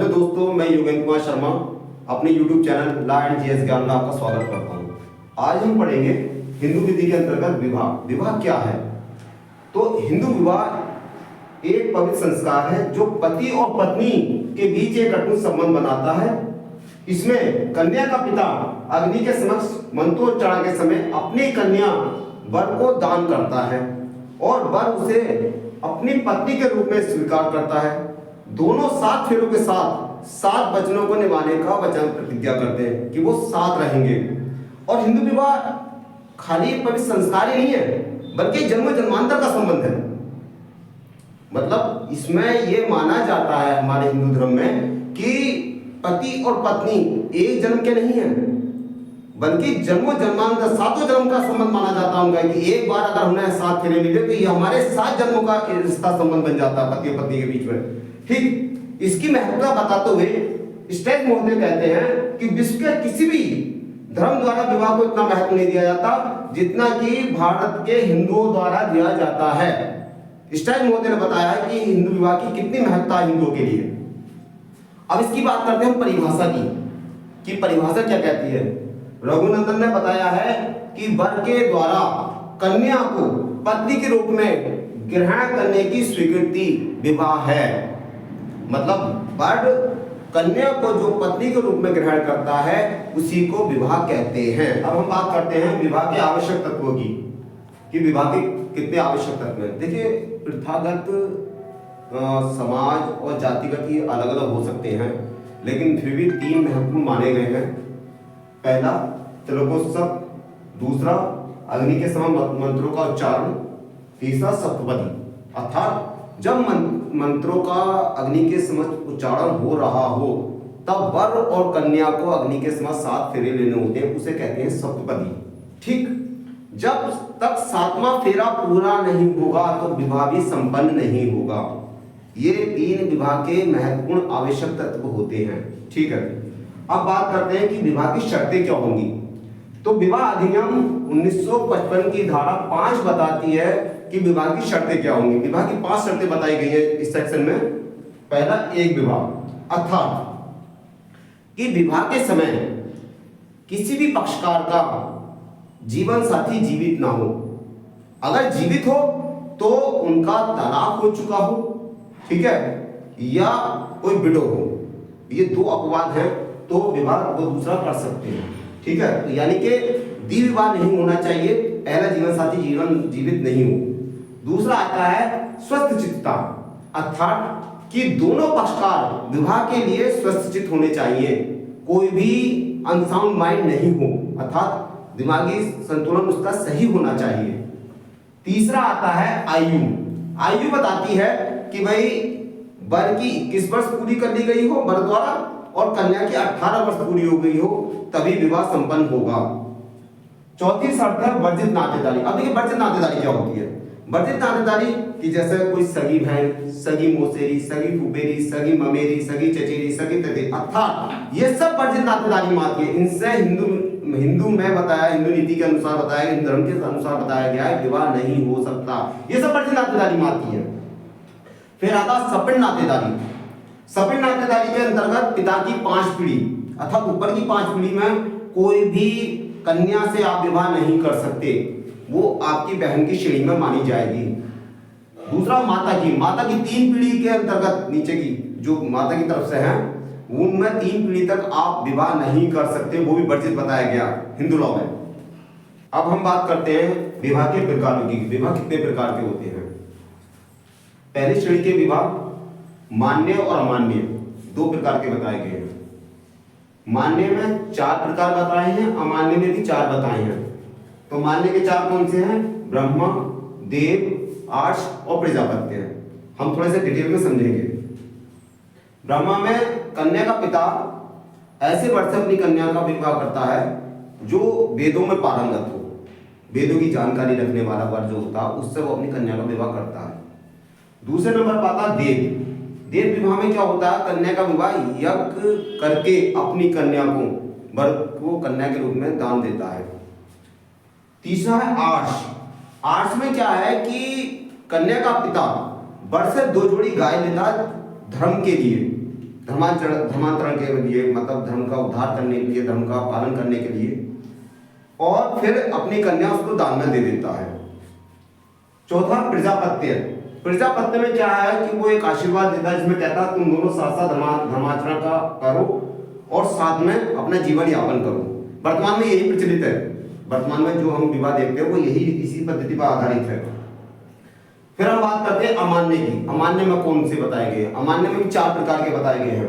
Hello दोस्तों, मैं योगेंद्र कुमार शर्मा अपने YouTube channel law and GS ज्ञान में आपका स्वागत करता हूँ। आज हम पढ़ेंगे हिंदू विधि के अंतर्गत विवाह। विवाह क्या है? तो हिंदू विवाह एक पवित्र संस्कार है जो पति और पत्नी के बीच एक अटूट संबंध बनाता है। इसमें कन्या का पिता अग्नि के समक्ष मंत्रोच्चारण के समय अपनी कन्या वर को दान करता है और वर उसे अपनी पत्नी के रूप में स्वीकार करता है। दोनों 7 फेरों के साथ 7 वचनों को निभाने का वचन प्रतिज्ञा करते हैं कि वो साथ रहेंगे। और हिंदू विवाह खाली एक पवित्र संस्कार ही नहीं है बल्कि जन्म जन्मांतर का संबंध है। मतलब इसमें ये माना जाता है हमारे हिंदू धर्म में कि पति और पत्नी एक जन्म के नहीं है बल्कि जन्मों जन्मांतर 7 जन्म का संबंध माना जाता है उनका, कि एक बार अगर हमने 7 फेरे मिले तो ये हमारे 7 जन्मों का रिश्ता संबंध बन जाता है पति और पत्नी के बीच में। ठीक, इसकी महत्वता बताते हुए स्टेट महोदय कहते हैं कि विश्व के किसी भी धर्म द्वारा विवाह को इतना महत्व नहीं दिया जाता जितना कि भारत के हिंदुओं द्वारा दिया जाता है। स्टेट महोदय ने बताया है कि हिंदू विवाह की कितनी महत्ता है हिंदुओं के लिए। अब इसकी बात करते हैं परिभाषा की कि परिभाषा क्या कहती है। रघुनंदन ने बताया है कि वर के द्वारा कन्या को पत्नी के रूप में ग्रहण करने की स्वीकृति विवाह है। मतलब वर कन्या को जो पत्नी के रूप में ग्रहण करता है उसी को विवाह कहते हैं। अब हम बात करते हैं विवाह के आवश्यक तत्वों की कि विवाह के कितने आवश्यक तत्व हैं। देखिए, प्रथागत समाज और जातिगत ही अलग अलग हो सकते हैं लेकिन फिर भी 3 महत्वपूर्ण माने गए हैं। पहला तिलकोत्सव, दूसरा अग्नि के समान मंत्रों का उच्चारण, तीसरा सप्तपदी। अर्थात जब मंत्रों का अग्नि के समक्ष उच्चारण हो रहा हो तब वर और कन्या को अग्नि के समक्ष 7 फेरे लेने होते हैं, उसे कहते हैं सप्तपदी। ठीक, जब तक 7वां फेरा पूरा नहीं होगा तो विवाह भी संपन्न नहीं होगा। ये 3 विवाह के महत्वपूर्ण आवश्यक तत्व होते हैं। ठीक है, अब बात करते हैं कि विवाह की शर्तें क्या होंगी। तो विवाह अधिनियम 1955 की धारा 5 बताती है कि विवाह की शर्तें क्या होंगी। विवाह की 5 शर्तें बताई गई है इस सेक्शन में। पहला, एक विवाह, अर्थात कि विवाह के समय किसी भी पक्षकार का जीवन साथी जीवित ना हो। अगर जीवित हो तो उनका तलाक हो चुका हो, ठीक है, या कोई विडो हो। ये 2 अपवाद हैं तो विवाह वो दूसरा कर सकते हैं। ठीक है, तो यानी कि द्विविवाह नहीं होना चाहिए, पहला जीवन साथी जीवित नहीं हो। दूसरा आता है स्वस्थ चित्तता, अर्थात कि दोनों पक्षकार विवाह के लिए स्वस्थ चित्त होने चाहिए, कोई भी अनसाउंड माइंड नहीं हो, अर्थात दिमागी संतुलन उसका सही होना चाहिए। तीसरा आता है आयु। आयु बताती है कि भाई वर की 21 वर्ष पूरी कर ली गई हो वर द्वारा और कन्या की 18 वर्ष पूरी हो गई हो तभी विवाह संपन्न होगा। चौथी शर्त है वर्जित नातेदारी। अब देखिए वर्जित नातेदारी क्या होती है। वर्जित नातेदारी कि जैसे कोई सगी बहन, सगी मौसेरी, सगी फुफेरी, सगी ममेरी, सगी चचेरी, सगी ततेरी, अर्थात ये सब वर्जित नातेदारी मानती है। इनसे हिंदू में बताया, हिंदू नीति के अनुसार बताया, हिंदू धर्म के अनुसार बताया गया है विवाह नहीं हो सकता। ये सब वर्जित नातेदारी मानती है। फिर आता सपिंड नातेदारी। सपिंड नातेदारी के अंतर्गत पिता की 5 पीढ़ी अर्थात ऊपर की 5 पीढ़ी में कोई भी कन्या से आप विवाह नहीं कर सकते, वो आपकी बहन की श्रेणी में मानी जाएगी। दूसरा माता की 3 पीढ़ी के अंतर्गत नीचे की जो माता की तरफ से है उनमें 3 पीढ़ी तक आप विवाह नहीं कर सकते, वो भी वर्जित बताया गया हिंदू लॉ में। अब हम बात करते हैं विवाह के प्रकारों की। विवाह कितने प्रकार के होते हैं। पहली श्रेणी के विवाह मान्य और अमान्य 2 प्रकार के बताए गए हैं। मान्य में 4 प्रकार बताए हैं, अमान्य में भी 4 बताए हैं। तो मान्य के 4 कौन से हैं? ब्रह्मा, देव, आर्ष और प्रजापत्य हैं। हम थोड़े से डिटेल में समझेंगे। ब्रह्मा में कन्या का पिता ऐसे वर्ष से अपनी कन्या का विवाह करता है जो वेदों में पारंगत हो, वेदों की जानकारी रखने वाला वर जो होता है उससे वो अपनी कन्या का विवाह करता है। दूसरे नंबर पर आता देव। देव विवाह में क्या होता है? कन्या का विवाह यज्ञ करके अपनी कन्या को वर को कन्या के रूप में दान देता है। तीसरा है आर्ष। आर्ष में क्या है कि कन्या का पिता वर से 2 जोड़ी गाय लेता धर्म के लिए, धर्मांतरण के लिए, मतलब धर्म का उद्धार करने के लिए, धर्म का पालन करने के लिए, और फिर अपनी कन्या उसको दान में दे देता है। चौथा प्रजापत्य। प्रजापत्य में क्या है कि वो एक आशीर्वाद देता है, जिसमें कहता है तुम दोनों साथ साथ धर्माचरण का करो और साथ में अपना जीवन यापन करो। वर्तमान में यही प्रचलित है, वर्तमान में जो हम विवाह देखते हैं वो यही इसी पद्धति पर आधारित है। फिर हम बात करते हैं अमान्य की। अमान्य में कौन से बताए गए? अमान्य में भी 4 प्रकार के बताए गए हैं।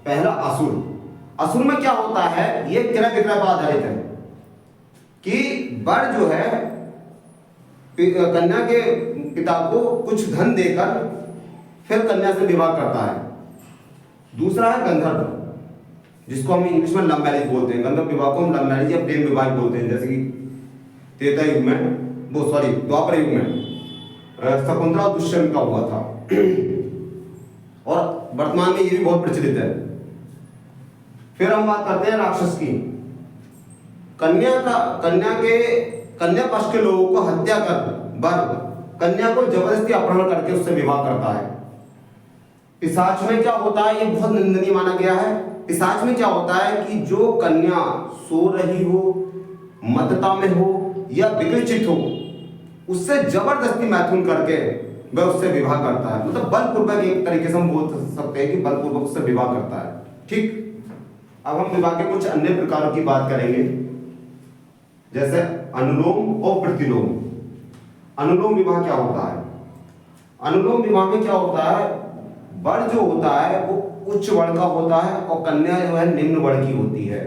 पहला असुर। असुर में क्या होता है, ये क्रय विक्रय पर आधारित है कि वर जो है कन्या के पिता को कुछ धन देकर फिर कन्या से विवाह करता है। दूसरा है गंधर्व, जिसको हम इंग्लिश में लव मैरिज बोलते हैं। गंधर्व विवाह को हम लव मैरिज या प्रेम विवाह बोलते हैं, जैसे कि त्रेता युग में, द्वापर युग में शकुंतला और दुष्यंत का हुआ था, और वर्तमान में ये भी बहुत प्रचलित है। फिर हम बात करते हैं राक्षस की। कन्या पक्ष के लोगों को हत्या कर वर कन्या को जबरदस्ती अपहरण करके उससे विवाह करता है। पिशाच में क्या होता है, ये बहुत निंदनीय माना गया है। पिशाच में क्या होता है कि जो कन्या सो रही हो, मत्तता में हो या विकृचित हो, उससे जबरदस्ती मैथुन करके वह उससे विवाह करता है। मतलब बलपूर्वक, एक तरीके से हम बोल सकते हैं कि बलपूर्वक उससे विवाह करता है। ठीक, अब हम विवाह के कुछ अन्य प्रकारों की बात करेंगे, जैसे अनुलोम और प्रतिलोम। अनुलोम विवाह क्या होता है? अनुलोम विवाह में क्या होता है, वर जो होता है वो उच्च वर्ण का होता है और कन्या जो है निम्न वर्ण की होती है।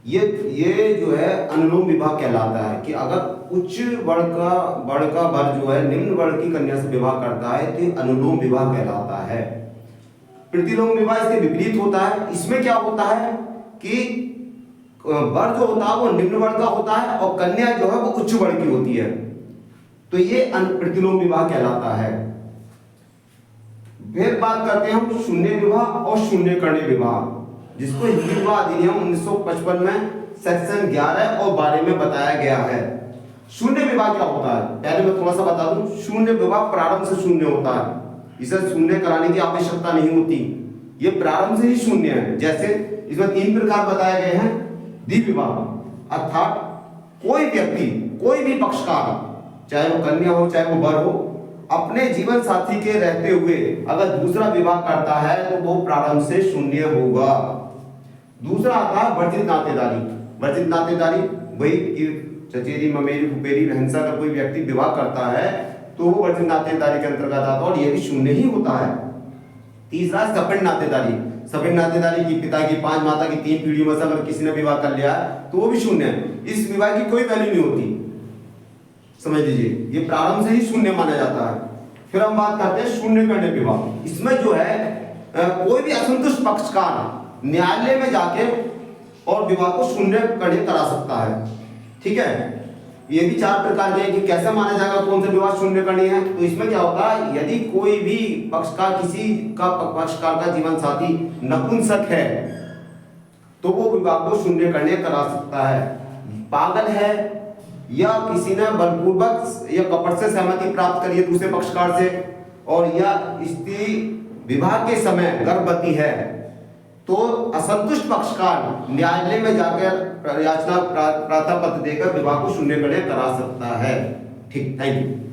ये जो है अनुलोम विवाह कहलाता है कि अगर उच्च वर्ण का वर जो है निम्न वर्ण की कन्या से विवाह करता है तो ये अनुलोम विवाह कहलाता है। प्रतिलोम विवाह इसके विपरीत होता है। इसमें क्या होता है कि वर जो होता है वो निम्न वर्ण का होता है और कन्या जो है वो उच्च वर्ण की होती है, तो ये प्रतिलोम विवाह कहलाता है। फिर बात करते हैं हम शून्य विवाह और शून्य कर्ण विवाह, जिसको हिंदू विवाह अधिनियम 1955 में सेक्शन 11 और 12 में बताया गया है। शून्य विवाह क्या होता है, पहले मैं थोड़ा सा बता दूं। शून्य विवाह प्रारंभ से शून्य होता है, इसे शून्य कराने की आवश्यकता नहीं होती, ये प्रारंभ से ही शून्य है। जैसे इसमें 3 प्रकार बताए गए हैं। द्विविवाह, अर्थात कोई व्यक्ति, कोई भी पक्षकार, चाहे वो कन्या हो चाहे वो वर हो, अपने जीवन साथी के रहते हुए अगर दूसरा विवाह करता है तो वो प्रारंभ से शून्य होगा। दूसरा आता है वर्जित नातेदारी। वर्जित नातेदारी वही कि चचेरी, ममेरी, फुफेरी, बहन से अगर कोई व्यक्ति विवाह करता है तो वो वर्जित नातेदारी के अंतर्गत आता है और ये भी शून्य ही होता है। तीसरा सपिंड नातेदारी। सपिंड नातेदारी की पिता की 5 माता की 3 पीढ़ियों में से अगर किसी ने विवाह कर लिया तो वो भी शून्य है। इस विवाह की कोई वैल्यू नहीं होती, समझ लीजिए, ये प्रारंभ से ही शून्य माना जाता है। फिर हम बात करते हैं शून्य कर्ण विवाह। इसमें जो है कोई भी असंतुष्ट पक्षकार न्यायालय में जाके और विवाह को शून्य कर्ण करा सकता है। ठीक है, ये भी 4 प्रकार के हैं कि कैसे माना जाएगा कौन सा विवाह शून्य कर्ण है। तो इसमें क्या होता है, यदि कोई भी पक्षकार, किसी का पक्षकार का जीवन साथी नपुंसक है तो वो विवाह को शून्य कर्ण करा सकता है। पागल है या किसी ने बलपूर्वक या कपट से सहमति प्राप्त करी है दूसरे पक्षकार से, और या स्त्री विवाह के समय गर्भवती है, तो असंतुष्ट पक्षकार न्यायालय में जाकर याचना प्रार्थना पत्र देकर विवाह को शून्य करा सकता है। ठीक, थैंक यू।